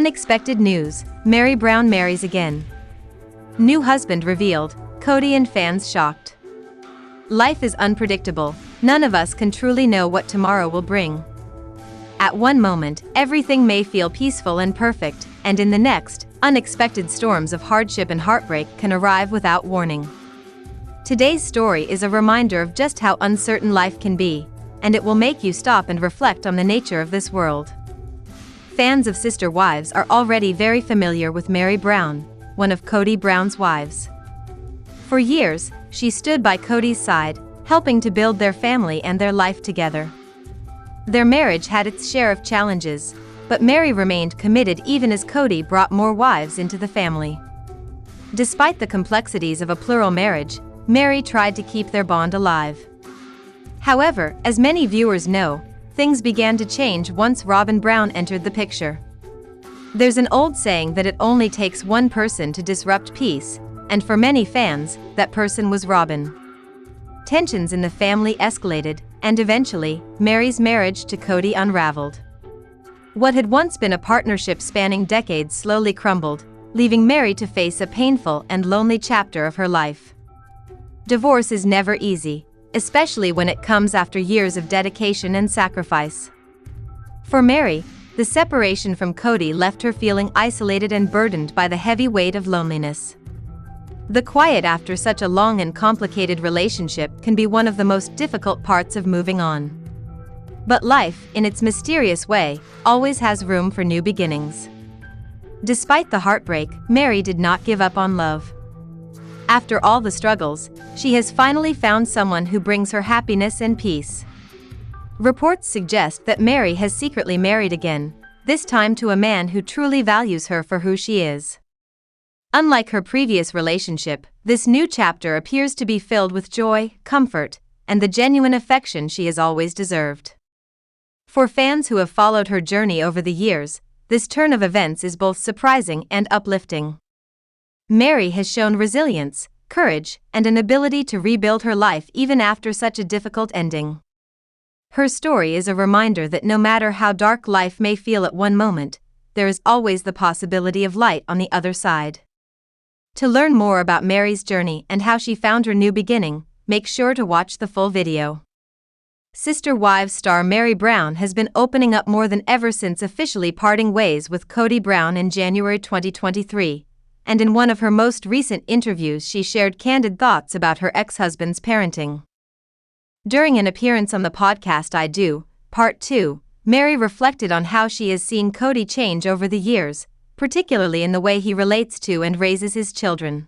Unexpected news, Meri Brown marries again. New husband revealed, Kody and fans shocked. Life is unpredictable, none of us can truly know what tomorrow will bring. At one moment, everything may feel peaceful and perfect, and in the next, unexpected storms of hardship and heartbreak can arrive without warning. Today's story is a reminder of just how uncertain life can be, and it will make you stop and reflect on the nature of this world. Fans of Sister Wives are already very familiar with Meri Brown, one of Kody Brown's wives. For years, she stood by Kody's side, helping to build their family and their life together. Their marriage had its share of challenges, but Meri remained committed even as Kody brought more wives into the family. Despite the complexities of a plural marriage, Meri tried to keep their bond alive. However, as many viewers know, things began to change once Kody Brown entered the picture. There's an old saying that it only takes one person to disrupt peace, and for many fans, that person was Kody. Tensions in the family escalated, and eventually, Meri's marriage to Kody unraveled. What had once been a partnership spanning decades slowly crumbled, leaving Meri to face a painful and lonely chapter of her life. Divorce is never easy, especially when it comes after years of dedication and sacrifice. For Meri, the separation from Kody left her feeling isolated and burdened by the heavy weight of loneliness. The quiet after such a long and complicated relationship can be one of the most difficult parts of moving on. But life, in its mysterious way, always has room for new beginnings. Despite the heartbreak, Meri did not give up on love. After all the struggles, she has finally found someone who brings her happiness and peace. Reports suggest that Meri has secretly married again, this time to a man who truly values her for who she is. Unlike her previous relationship, this new chapter appears to be filled with joy, comfort, and the genuine affection she has always deserved. For fans who have followed her journey over the years, this turn of events is both surprising and uplifting. Meri has shown resilience, courage, and an ability to rebuild her life even after such a difficult ending. Her story is a reminder that no matter how dark life may feel at one moment, there is always the possibility of light on the other side. To learn more about Meri's journey and how she found her new beginning, make sure to watch the full video. Sister Wives star Meri Brown has been opening up more than ever since officially parting ways with Kody Brown in January 2023. And in one of her most recent interviews she shared candid thoughts about her ex-husband's parenting. During an appearance on the podcast I Do, Part 2, Meri reflected on how she has seen Kody change over the years, particularly in the way he relates to and raises his children.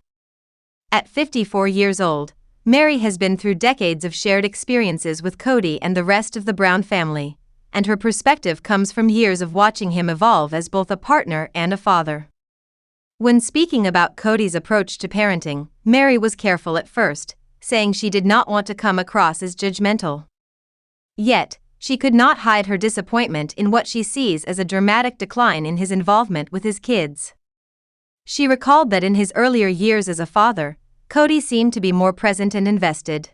At 54 years old, Meri has been through decades of shared experiences with Kody and the rest of the Brown family, and her perspective comes from years of watching him evolve as both a partner and a father. When speaking about Kody's approach to parenting, Meri was careful at first, saying she did not want to come across as judgmental. Yet, she could not hide her disappointment in what she sees as a dramatic decline in his involvement with his kids. She recalled that in his earlier years as a father, Kody seemed to be more present and invested.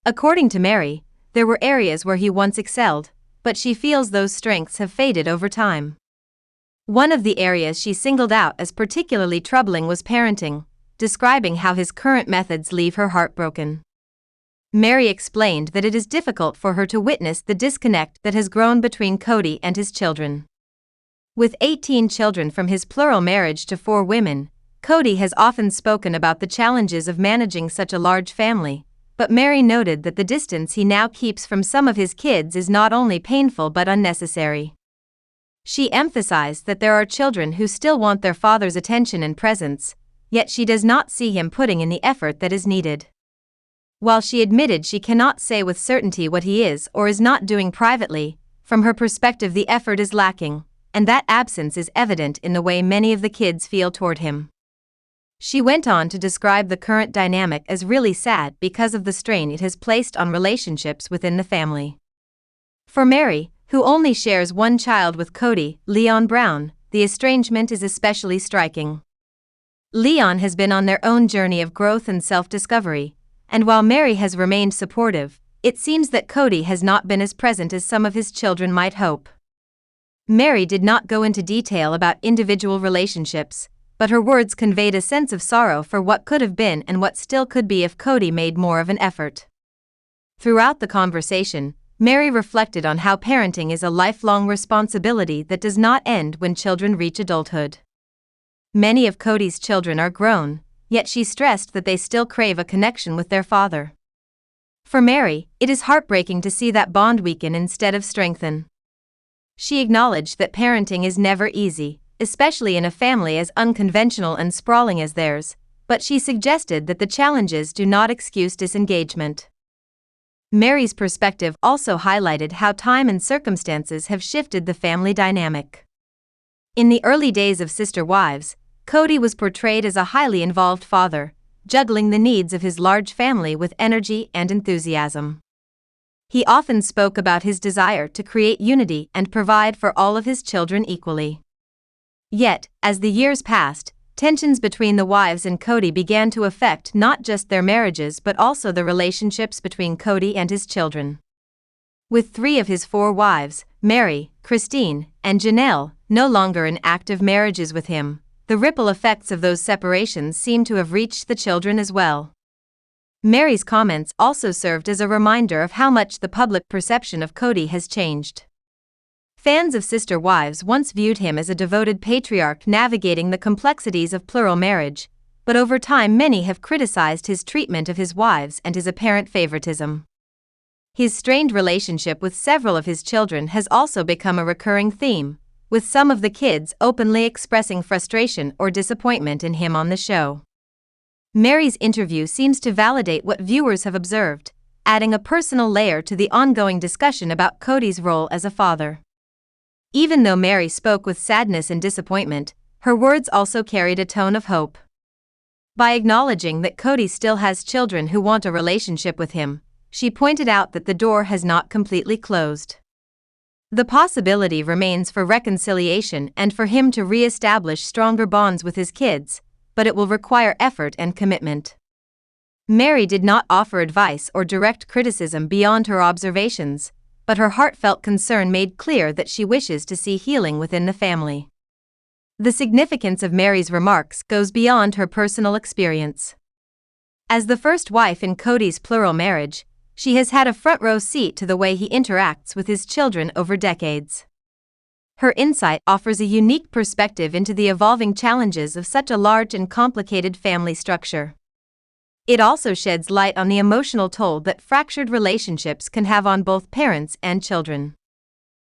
According to Meri, there were areas where he once excelled, but she feels those strengths have faded over time. One of the areas she singled out as particularly troubling was parenting, describing how his current methods leave her heartbroken. Meri explained that it is difficult for her to witness the disconnect that has grown between Kody and his children. With 18 children from his plural marriage to 4 women, Kody has often spoken about the challenges of managing such a large family, but Meri noted that the distance he now keeps from some of his kids is not only painful but unnecessary. She emphasized that there are children who still want their father's attention and presence, yet she does not see him putting in the effort that is needed. While she admitted she cannot say with certainty what he is or is not doing privately, from her perspective the effort is lacking, and that absence is evident in the way many of the kids feel toward him. She went on to describe the current dynamic as really sad because of the strain it has placed on relationships within the family. For Meri, who only shares one child with Kody Brown, the estrangement is especially striking. Leon has been on their own journey of growth and self-discovery, and while Meri has remained supportive, it seems that Kody has not been as present as some of his children might hope. Meri did not go into detail about individual relationships, but her words conveyed a sense of sorrow for what could have been and what still could be if Kody made more of an effort. Throughout the conversation, Meri reflected on how parenting is a lifelong responsibility that does not end when children reach adulthood. Many of Kody's children are grown, yet she stressed that they still crave a connection with their father. For Meri, it is heartbreaking to see that bond weaken instead of strengthen. She acknowledged that parenting is never easy, especially in a family as unconventional and sprawling as theirs, but she suggested that the challenges do not excuse disengagement. Meri's perspective also highlighted how time and circumstances have shifted the family dynamic. In the early days of Sister Wives, Kody was portrayed as a highly involved father, juggling the needs of his large family with energy and enthusiasm. He often spoke about his desire to create unity and provide for all of his children equally. Yet, as the years passed, tensions between the wives and Kody began to affect not just their marriages but also the relationships between Kody and his children. With 3 of his 4 wives, Meri, Christine, and Janelle, no longer in active marriages with him, the ripple effects of those separations seem to have reached the children as well. Meri's comments also served as a reminder of how much the public perception of Kody has changed. Fans of Sister Wives once viewed him as a devoted patriarch navigating the complexities of plural marriage, but over time many have criticized his treatment of his wives and his apparent favoritism. His strained relationship with several of his children has also become a recurring theme, with some of the kids openly expressing frustration or disappointment in him on the show. Meri's interview seems to validate what viewers have observed, adding a personal layer to the ongoing discussion about Kody's role as a father. Even though Meri spoke with sadness and disappointment, her words also carried a tone of hope. By acknowledging that Kody still has children who want a relationship with him, she pointed out that the door has not completely closed. The possibility remains for reconciliation and for him to re-establish stronger bonds with his kids, but it will require effort and commitment. Meri did not offer advice or direct criticism beyond her observations, but her heartfelt concern made clear that she wishes to see healing within the family. The significance of Meri's remarks goes beyond her personal experience. As the first wife in Kody's plural marriage, she has had a front-row seat to the way he interacts with his children over decades. Her insight offers a unique perspective into the evolving challenges of such a large and complicated family structure. It also sheds light on the emotional toll that fractured relationships can have on both parents and children.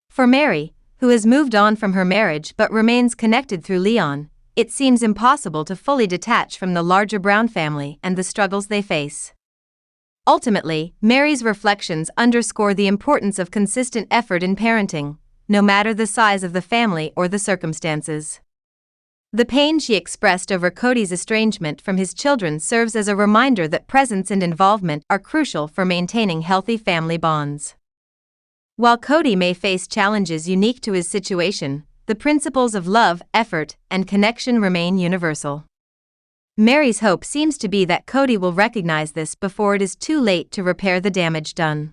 For Meri, who has moved on from her marriage but remains connected through Leon, it seems impossible to fully detach from the larger Brown family and the struggles they face. Ultimately, Meri's reflections underscore the importance of consistent effort in parenting, no matter the size of the family or the circumstances. The pain she expressed over Kody's estrangement from his children serves as a reminder that presence and involvement are crucial for maintaining healthy family bonds. While Kody may face challenges unique to his situation, the principles of love, effort, and connection remain universal. Meri's hope seems to be that Kody will recognize this before it is too late to repair the damage done.